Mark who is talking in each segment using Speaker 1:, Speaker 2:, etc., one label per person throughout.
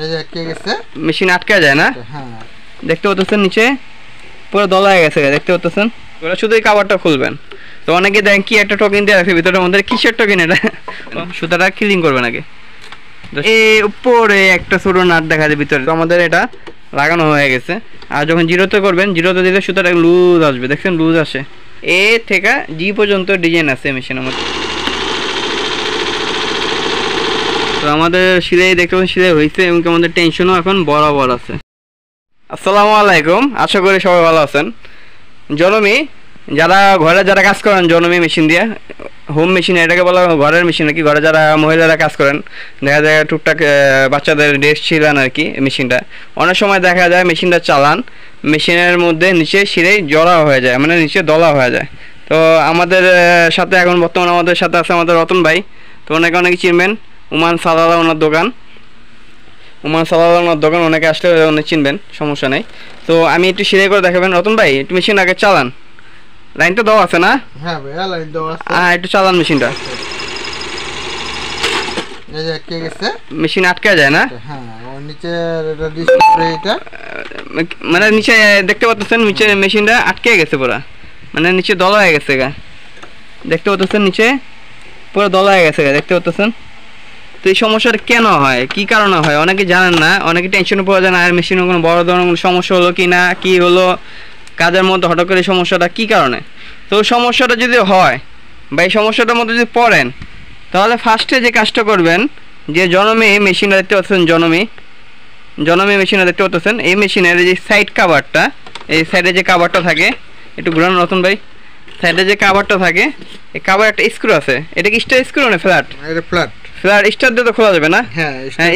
Speaker 1: এই যে আটকে গেছে,
Speaker 2: মেশিন আটকে যায় না?
Speaker 1: হ্যাঁ
Speaker 2: দেখতে পাচ্ছেন নিচে পুরো দলা হয়ে গেছে, দেখতে পাচ্ছেন। ওরা শুধু এই কভারটা খুলবেন। তো অনেকে দেখেন কি একটা টোকেন দিয়ে রাখছে ভিতরের মধ্যে, কিসের টোকেন এটা? সুতাটা ক্লিন করবেন আগে। এই উপরে একটা ছোট নাট দেখা যায় ভিতরে, তো আমাদের এটা লাগানো হয়ে গেছে। আর যখন জিরোতে করবেন, জিরোতে দিলে সুতাটা লুজ আসবে, দেখছেন লুজ আসে। এ থেকে জি পর্যন্ত ডিজাইন আছে মেশিনের মধ্যে। তো আমাদের সিলাই দেখতে পাচ্ছেন সিলাই হয়েছে, এবং আমাদের টেনশনও এখন বরাবর আছে। আসসালামু আলাইকুম, আশা করি সবাই ভালো আছেন। জনমি যারা ঘরে যারা কাজ করেন, জনমি মেশিন দিয়ে, হোম মেশিন এটাকে বলা ঘরের মেশিন আর কি। ঘরে যারা মহিলারা কাজ করেন, দেখা যায় টুকটাক বাচ্চাদের ড্রেস ছিলান আর কি। মেশিনটা অনেক সময় দেখা যায় মেশিনটা চালান, মেশিনের মধ্যে নিচে সিঁড়ে জড়া হয়ে যায়, মানে নিচে দলা হয়ে যায়। তো আমাদের সাথে এখন বর্তমানে আমাদের সাথে আছে আমাদের রতন ভাই। তো অনেকে চিনবেন, উমান সালালা ওনার দোকান, উমান সালালা ওনার দোকান, অনেকে আসলে অনেক চিনবেন, সমস্যা নেই। তো আমি একটু সিঁড়ে করে দেখাবেন রতন ভাই, একটু মেশিন আগে চালান। লাইনটা দেওয়া আছে না?
Speaker 1: হ্যাঁ ভাইয়া লাইন দেওয়া আছে।
Speaker 2: একটু চালান মেশিনটা।
Speaker 1: এই যে আটকে গেছে,
Speaker 2: মেশিন আটকে যায় না?
Speaker 1: হ্যাঁ ওর নিচে এটা ডিসপ্লে, এটা
Speaker 2: মানে নিচে দেখতে পাচ্ছেন নিচে মেশিনটা আটকে গেছে পুরো, মানে নিচে দলা হয়ে গেছে গা, দেখতে পাচ্ছেন নিচে পুরো দলা হয়ে গেছে গা, দেখতে পাচ্ছেন। তো এই সমস্যাটা কেন হয়, কি কারণে হয় অনেকে জানেন না, অনেকে টেনশনে পড়ে যায় না আর মেশিনের কোনো বড় ধরনের কোনো সমস্যা হলো কি না, কি হলো কাজের মধ্যে হঠাৎ করে সমস্যাটা কি কারণে। তো সমস্যাটা যদি হয় বা এই সমস্যাটার মধ্যে যদি পড়েন, তাহলে ফার্স্টে যে কাজটা করবেন, যে জনমি মেশিনটা দেখতে পাচ্ছেন, জনমি মেশিনটা দেখতে পাচ্ছেন, এই মেশিনের যে সাইড কাভারটা, এই সাইডে যে কাভারটা থাকে, একটু ঘুরান রতন ভাই, সাইডে যে কাভারটা থাকে, এই কাভার একটা স্ক্রু আছে। এটা কি স্টার স্ক্রু না ফ্ল্যাট?
Speaker 1: এটা ফ্ল্যাট,
Speaker 2: ফ্ল্যাট স্টার দিয়ে তো খোলা যাবে না?
Speaker 1: হ্যাঁ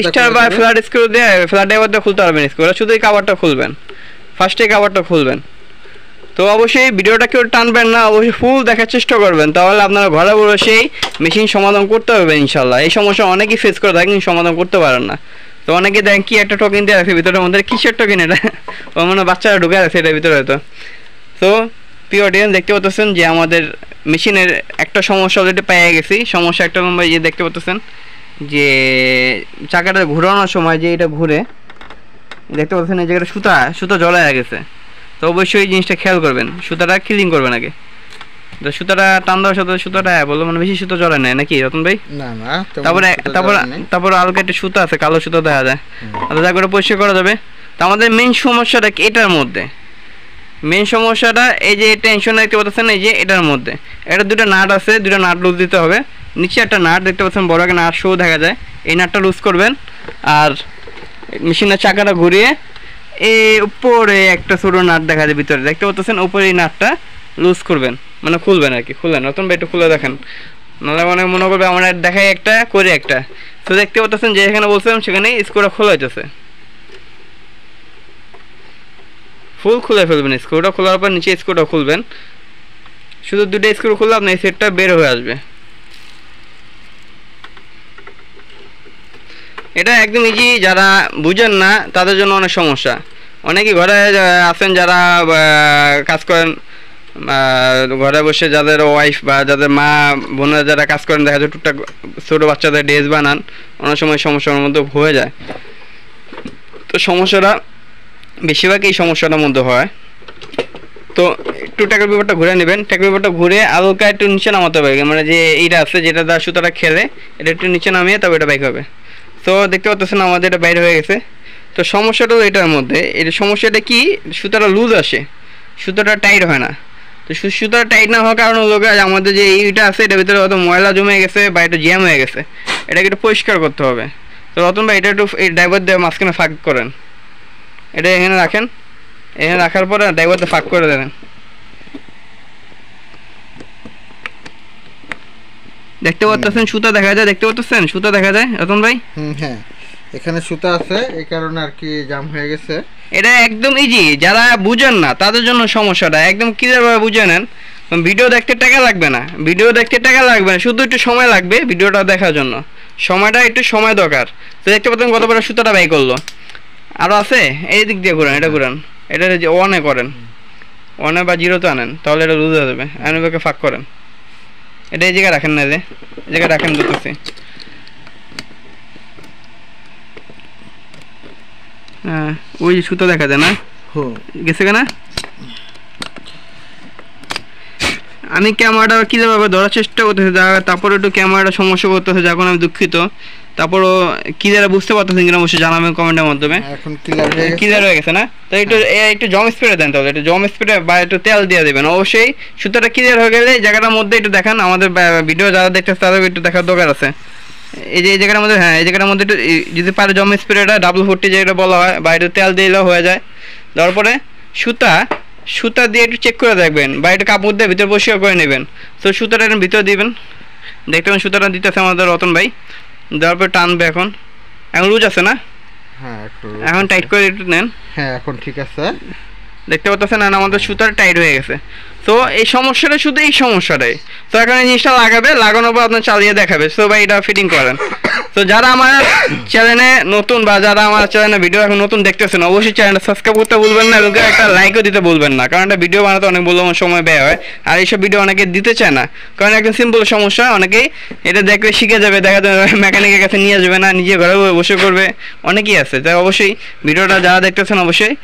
Speaker 2: স্টার বা ফ্ল্যাট স্ক্রু দিয়ে, ফ্ল্যাট ড্রাইভার দিয়ে খুলতে পারবেন স্ক্রু, শুধু এই কাভারটা খুলবেন, ফার্স্টে কাভারটা খুলবেন। তো অবশ্যই ভিডিওটা কেউ টানবেন না, অবশ্যই ফুল দেখার চেষ্টা করবেন, তাহলে আপনারা ঘরে বসেই মেশিন সমাধান করতে পারবেন ইনশাল্লাহ। এই সমস্যা অনেকেই ফেস করে থাকেন, সমাধান করতে পারেন না। তো অনেকে দেখেন কি একটা টোকেন দিয়ে রাখছে ভিতরের মধ্যে, কিসের টোকেন এটা? ও মানে বাচ্চারা ঢুকে রাখছে এটার ভিতরে হয়তো। তো প্রিয় অডিয়েন্স, দেখতে পাচ্ছেন যে আমাদের মেশিনের একটা সমস্যা অলরেডি পেয়ে গেছি। সমস্যা একটা নম্বর যে দেখতে পাচ্ছেন যে চাকাটা ঘোরানোর সময় যে এটা ঘুরে, দেখতে পাচ্ছেন এই জায়গাটা সুতা জলা হয়ে গেছে। তো অবশ্যই এই জিনিসটা খেয়াল করবেন, সুতাটা ক্লিন করবেন আগে। তো সুতাটা টান দেওয়ার সাথে সুতাটা বললো মানে বেশি সুতো জলে নেয় নাকি রতন ভাই?
Speaker 1: না না,
Speaker 2: তারপরে আলগা একটা সুতা আছে, কালো সুতো দেখা যায়, যা করে পরিষ্কার করা যাবে। তো আমাদের মেন সমস্যাটা এটার মধ্যে, মেন সমস্যাটা এই যে টেনশন দেখতে পাচ্ছেন, এই যে এটার মধ্যে এটা দুটো নাট আছে, দুটো নাট লুজ দিতে হবে। নিচে একটা নাট দেখতে পাচ্ছেন, বড় একটা নাট শো দেখা যায়, এই নাটটা লুজ করবেন। আর মেশিনের চাকাটা ঘুরিয়ে এই উপরে একটা ছোট নাট দেখা যায় ভিতরে, দেখতে পাচ্ছেন, উপরে এই নাটটা লুজ করবেন, মানে খুলবেন আর কি। খুললেন নতুন ভাই, একটু খুলে দেখেন, নাহলে মানে মনে করবে আমরা দেখাই একটা করে একটা। তো দেখতে পাচ্ছেন যে এখানে বলছিলাম সেখানে স্ক্রুটা খোলা হইতেছে, ফুল খুলে ফেলবেন। স্ক্রুটা খোলার পর নিচে স্ক্রুটা খুলবেন, শুধু দুটো স্ক্রু খুললে আপনার এই সেটটা বের হয়ে আসবে। এটা একদম ইজি, যারা বুঝেন না তাদের জন্য অনেক সমস্যা। অনেকে ঘরে আছেন যারা কাজ করেন, ঘরে বসে যাদের ওয়াইফ বা যাদের মা বোনেরা যারা কাজ করেন, দেখা যায় টুকটাক ছোটো বাচ্চাদের ড্রেস বানান, অনেক সময় সমস্যার মধ্যে হয়ে যায়। তো সমস্যাটা বেশিরভাগ এই সমস্যাটার মধ্যে হয়। তো একটু ট্যাকের পেপারটা ঘুরে নেবেন, ট্যাকের পেপারটা ঘুরে হালকা একটু নিচে নামাতে হবে, মানে যে এইটা আছে যেটা দ্বারা সুতাটা খেলে, এটা একটু নিচে নামিয়ে তবে এটা বাইক হবে। তো দেখতে পাচ্ছেন আমাদের এটা বাইরে হয়ে গেছে। তো সমস্যাটাও এটার মধ্যে, এর সমস্যাটা কি, সুতাটা লুজ আসে, সুতাটা টাইট হয় না। তো সুতাটা টাইট না হওয়ার কারণ হলো আমাদের যে এইটা আছে এটার ভিতরে হয়তো ময়লা জমে গেছে বা এটা জ্যাম হয়ে গেছে, এটাকে একটু পরিষ্কার করতে হবে। তো রতন ভাই এটা একটু এই ড্রাইভার দিয়ে মাঝখানে ফাঁক করেন, এটা এখানে রাখেন, এখানে রাখার পরে ড্রাইভার দিয়ে ফাঁক করে দেবেন। দেখতে পাচ্ছেন সুতা দেখা যায়, দেখতে পাচ্ছেন সুতা দেখা যায় রতন ভাই?
Speaker 1: হ্যাঁ এখানে সুতা আছে, এই কারণে আর কি জাম হয়ে গেছে।
Speaker 2: এটা একদম ইজি, যারা বুঝেন না তাদের জন্য সমস্যাটা একদম ক্লিয়ারভাবে বুঝে নেন। ভিডিও দেখতে টাকা লাগবে না, শুধু একটু সময় লাগবে ভিডিওটা দেখার জন্য, সময়টা একটু সময় দরকার। তো দেখতে পাচ্ছেন কত বড় সুতাটা বাই করলো। আরও আছে, এই দিক দিয়ে ঘুরান, এটা ঘুরান, এটা যে ওয়ানে করেন, ওয়ানে বা জিরোতে আনেন, তাহলে এটা লুজ হয়ে যাবে। আনুবাকে ফাঁক করেন, এটা এই জায়গায় রাখেন না, যে জায়গায় রাখেন দুটোতে। হ্যাঁ ওই যে সুতো দেখা যায় না গেছে কেনা আমি ক্যামেরাটা কীভাবে ধরার চেষ্টা করতেছি তারপরে একটু ক্যামেরাটা সমস্যা করতেছে যখন আমি দুঃখিত তারপরও ক্লিয়ার বুঝতে পারতেছেন কিনা অবশ্যই জানাবেন কমেন্টের মাধ্যমে
Speaker 1: এখন ক্লিয়ার
Speaker 2: হয়ে গেছে না তো একটু জম স্প্রে দেন তাহলে একটু জম স্প্রে বা একটু তেল দিয়ে দেবেন অবশ্যই সুতোটা ক্লিয়ার হয়ে গেলে এই জায়গাটার মধ্যে একটু দেখান আমাদের ভিডিও যারা দেখতেছে তাদের একটু দেখার দরকার আছে এই যে এই জায়গাটার মধ্যে হ্যাঁ এই জায়গাটার মধ্যে একটু যদি পারে জম স্প্রেটা WD-40 যেটা বলা হয় বা একটু তেল দিলেও হয়ে যায় তারপরে সুতা দিয়ে একটু চেক করে দেখবেন বা একটু কাপড় দিয়ে ভিতরে পরিষ্কার করে নেবেন তো সুতাটা একটু ভিতরে দিবেন দেখতে পাবেন সুতাটা দিতেছে আমাদের রতন ভাই দেওয়ার পর টানবে এখন লুজ আছে না এখন টাইট করে একটু নেন
Speaker 1: হ্যাঁ এখন ঠিক আছে
Speaker 2: দেখতে পাচ্ছেন না আমাদের সুতার টাইট হয়ে গেছে তো এই সমস্যাটা শুধু এই সমস্যাটাই তো এখন এই জিনিসটা লাগানোর পর আপনার চালিয়ে দেখাবে তো ভাই এটা ফিটিং করেন তো যারা আমার চ্যানেলে নতুন বা যারা আমার চ্যানেলে ভিডিও এখন নতুন দেখতেছেন অবশ্যই চ্যানেলটা সাবস্ক্রাইব করতে ভুলবেন না এবং একটা লাইকও দিতে ভুলবেন না কারণ একটা ভিডিও বানাতে অনেক মূল্যবান সময় ব্যয় হয় আর এইসব ভিডিও অনেকে দিতে চায় না কারণ একদম সিম্পল সমস্যা অনেকেই এটা দেখলে শিখে যাবে দেখা যাবে মেকানিকের কাছে নিয়ে যাবে না নিজে ঘরে বসে করবে অনেকেই আছে তাই অবশ্যই ভিডিওটা যারা দেখতেছেন অবশ্যই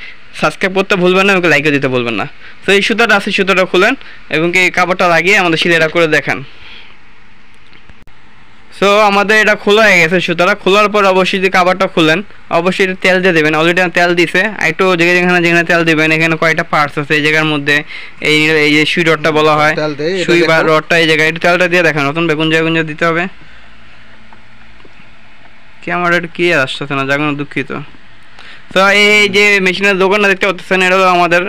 Speaker 2: সাবস্ক্রাইব করতে ভুলবেন না এবং লাইকও দিতে ভুলবেন না তো এই সুতাটা আছে সুতাটা খুলেন এবং এই কাপড়টা লাগিয়ে আমাদের সিলাইটা করে দেখান সো আমাদের এটা খোলা হয়ে গেছে সুতাটা খোলার পর অবশ্যই যদি কাপড়টা খুলেন অবশ্যই এটা তেল দিয়ে দেবেন অলরেডি তেল দিছে একটু যেখানে তেল দিবেন এখানে কয়টা পার্টস আছে এই জায়গার মধ্যে এই যে সুই রডটা বলা হয় সুই বা রডটা এই জায়গায় একটু তেলটা দিয়ে দেখান নতুন বেগুন জায়গা দিতে হবে কি আমার একটু কি আসতেছে না জাগানো দুঃখিত তো এই যে মেশিনের দোকানটা দেখতে পাচ্ছেন এটা হলো আমাদের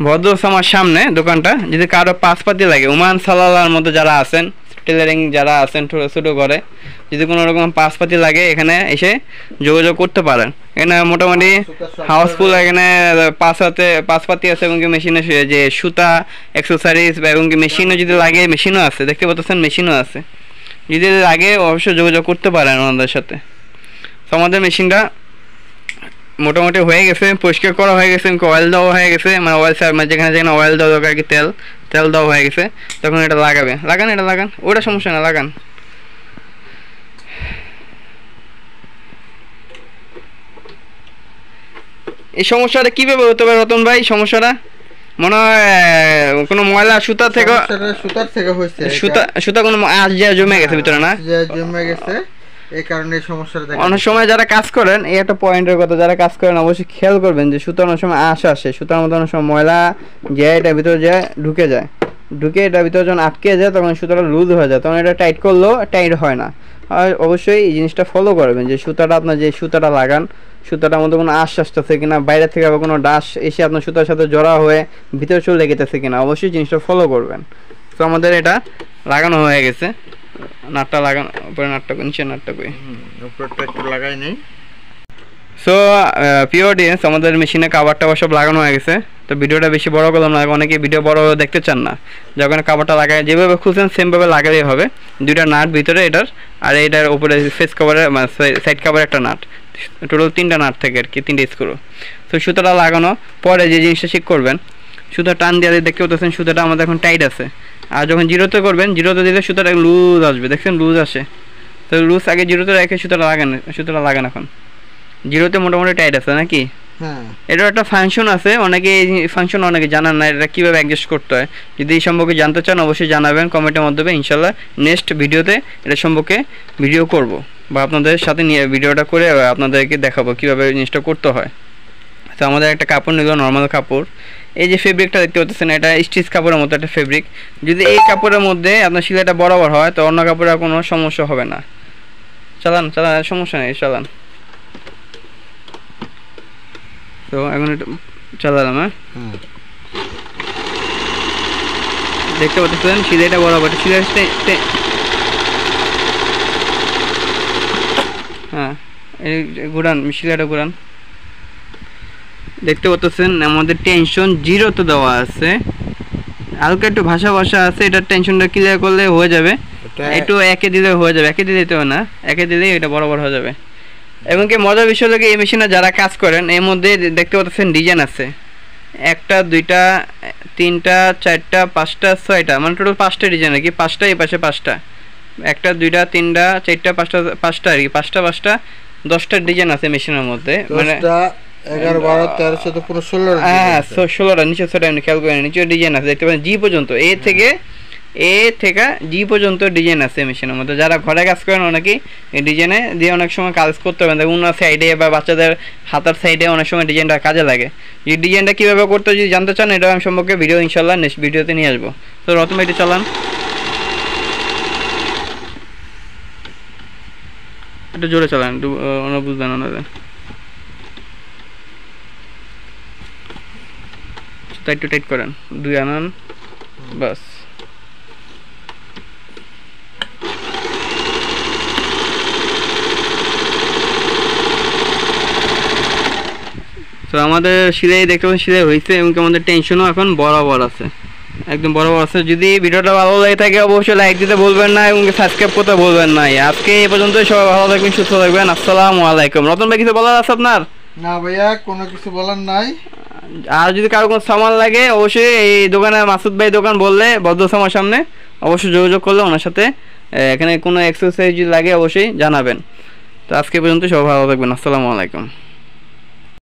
Speaker 2: ভদ্রসমার সামনে দোকানটা যদি কারো পাসপাতি লাগে উমান সালালার মধ্যে যারা আছেন টেলারিং যারা আছেন ছোটো ছোটো করে যদি কোনো রকম পাসপাতি লাগে এখানে এসে যোগাযোগ করতে পারেন এখানে মোটামুটি হাউসফুল এখানে পাসপাতি আছে এবং কি মেশিনে যে সুতা অ্যাক্সেসরিজ এবং কি মেশিনও যদি লাগে মেশিনও আছে দেখতে পাচ্ছেন মেশিনও আছে যদি লাগে অবশ্যই যোগাযোগ করতে পারেন আমাদের সাথে তো আমাদের মেশিনটা মোটামুটি হয়ে গেছে পরিষ্কার করা হয়ে গেছে অয়েল দেওয়া হয়ে গেছে মানে অয়েল যেখানে অয়েল দেওয়া দরকার কি তেল দেওয়া হয়ে গেছে তখন এটা লাগান ওটা সমস্যা না লাগান এই সমস্যাটা কিভাবে হতে পারে রতন ভাই সমস্যাটা মনে হয় কোনো ময়লা সুতার থেকে হয়েছে সুতা কোনো আঁশ জমে গেছে ভিতরে না
Speaker 1: জমে গেছে এই কারণে এই সমস্যাটা দেখা
Speaker 2: অনেক সময় যারা কাজ করেন এই একটা পয়েন্টের কথা যারা কাজ করেন অবশ্যই খেয়াল করবেন যে সুতার অনেক সময় আঁশ আসে সুতার মধ্যে অনেক সময় ময়লা যায় এটার ভিতরে যায় ঢুকে এটার ভিতরে যখন আটকে যায় তখন সুতাটা লুজ হয়ে যায় তখন এটা টাইট করলেও টাইট হয় না আর অবশ্যই এই জিনিসটা ফলো করবেন যে সুতাটা আপনার যে সুতাটা লাগান সুতাটার মধ্যে কোনো আঁশ আসতেছে কিনা বাইরে থেকে আবার কোনো ডাস এসে আপনার সুতার সাথে জড়া হয়ে ভিতরে চলে গেতেছে কিনা অবশ্যই জিনিসটা ফলো করবেন তো আমাদের এটা লাগানো হয়ে গেছে নাটটা লাগানো উপরে নাটটা নিচে নাটটা কই
Speaker 1: উপরটা একটু লাগাই নেই
Speaker 2: সো প্রিয় অডিয়েন্স আমাদের মেশিনে কাভারটা সব লাগানো হয়ে গেছে তো ভিডিওটা বেশি বড় করলাম না অনেকে ভিডিও বড় দেখতে চান না যখন কাভারটা লাগায় যেভাবে খুলছেন সেমভাবে লাগালেই হবে দুইটা নাট ভিতরে এটার আর এটার উপরে ফেস কভারের সাইড কভার একটা নাট টোটাল 3টা নাট থাকে আর কি 3টে স্ক্রু তো সুতাটা লাগানো পরে যে জিনিসটা ঠিক করবেন সুতা টান দিয়ে দেখতে পাচ্ছেন সুতাটা আমাদের এখন টাইট আছে আর যখন জিরোতে করবেন জিরোতে দিলে সুতাটা লুজ আসবে দেখছেন লুজ আসে তো লুজ আগে জিরোতে রেখে সুতাটা লাগান এখন জিরোতে মোটামুটি টাইট আছে নাকি
Speaker 1: হ্যাঁ
Speaker 2: এটার একটা ফাংশন আছে অনেকে এই ফাংশন অনেকে জানেন না এটা কীভাবে অ্যাডজাস্ট করতে হয় যদি এই সম্পর্কে জানতে চান অবশ্যই জানাবেন কমেন্টের মাধ্যমে ইনশাল্লাহ নেক্সট ভিডিওতে এটা সম্পর্কে ভিডিও করব বা আপনাদের সাথে নিয়ে ভিডিওটা করে আপনাদেরকে দেখাবো কীভাবে জিনিসটা করতে হয় তো আমাদের একটা কাপড় নিল নর্মাল কাপড় এই যে ফেব্রিকটা দেখতে পাচ্ছেন এটা স্টিচ কাপড়ের মতো একটা ফেব্রিক যদি এই কাপড়ের মধ্যে আপনার সেলাইটা বরাবর হয় তো অন্য কাপড়ের কোনো সমস্যা হবে না চালান সমস্যা নেই চালান তো এখন একটু চালালাম হ্যাঁ দেখতে পাচ্ছেন সেলাইটা বরাবর হ্যাঁ এই ঘুরান সেলাইটা ঘুরান দেখতে পাচ্ছেন আমাদের টেনশন জিরোতে দেওয়া আছে হালকা একটু ভাষা আছে এটার টেনশনটা ক্লিয়ার করলে হয়ে যাবে একটু একে দিলে হয়ে যাবে একে দিতে হবে না একে দিলেই এটা বরাবর হয়ে যাবে এবং কি মজার বিষয় হলো এই মেশিনে যারা কাজ করেন এর মধ্যে দেখতে পাচ্ছেন ডিজাইন আছে 1টা 2টা 3টা 4টা 5টা 6টা মানে টোটাল 5টা ডিজাইন আর কি 5টা এই পাশে 5টা 1টা 2টা 3টা 4টা 5টা আর কি 5টা 10টা ডিজাইন আছে মেশিনের মধ্যে মানে
Speaker 1: 11 12 13 14 15 16
Speaker 2: হ্যাঁ 16টা নিচে ছোট এমনি খেয়াল করেন, নিচে ডিজাইন আছে দেখতে পাচ্ছেন জি পর্যন্ত, এ থেকে জি পর্যন্ত ডিজাইন আছে মেশিনের মধ্যে। যারা ঘরে কাজ করেন অনেকেই এই ডিজাইনে দিয়ে অনেক সময় কাজ করতে পারেন, উনার সাইডে বা বাচ্চাদের হাতার সাইডে অনেক সময় ডিজাইনটা কাজে লাগে। এই ডিজাইনটা কীভাবে করতে যদি জানতে চান এটা আমি সম্পর্কে ভিডিও ইনশাল্লাহ নেক্সট ভিডিওতে নিয়ে আসবো। তো রতন ভাই এটা চালান, একটু জোরে চালান, একটু বুঝবেন ওনারা, একটু টাইট করেন, 2 আনান বাস। তো আমাদের সিলাই দেখতে পাচ্ছেন সিলাই হয়েছে এবং আমাদের টেনশনও এখন বরাবর আছে, একদম বরাবর আছে। যদি ভিডিওটা ভালো লাগে থাকে অবশ্যই লাইক দিতে বলবেন না এবং সাবস্ক্রাইব করতে বলবেন না। আজকে এই পর্যন্ত, সবাই ভালো থাকবেন, সুস্থ থাকবেন, আসসালামু আলাইকুম। রতন ভাই কিছু বলার আছে আপনার?
Speaker 1: না ভাইয়া, কোনো কিছু বলার নাই।
Speaker 2: আর যদি কারো কোনো সামান লাগে অবশ্যই এই দোকানে মাসুদ ভাই দোকান বললে বদ্ধসামার সামনে অবশ্যই যোগাযোগ করলে ওনার সাথে এখানে কোনো এক্সারসাইজ যদি লাগে অবশ্যই জানাবেন। তো আজকে পর্যন্ত সবাই ভালো থাকবেন, আসসালামু আলাইকুম।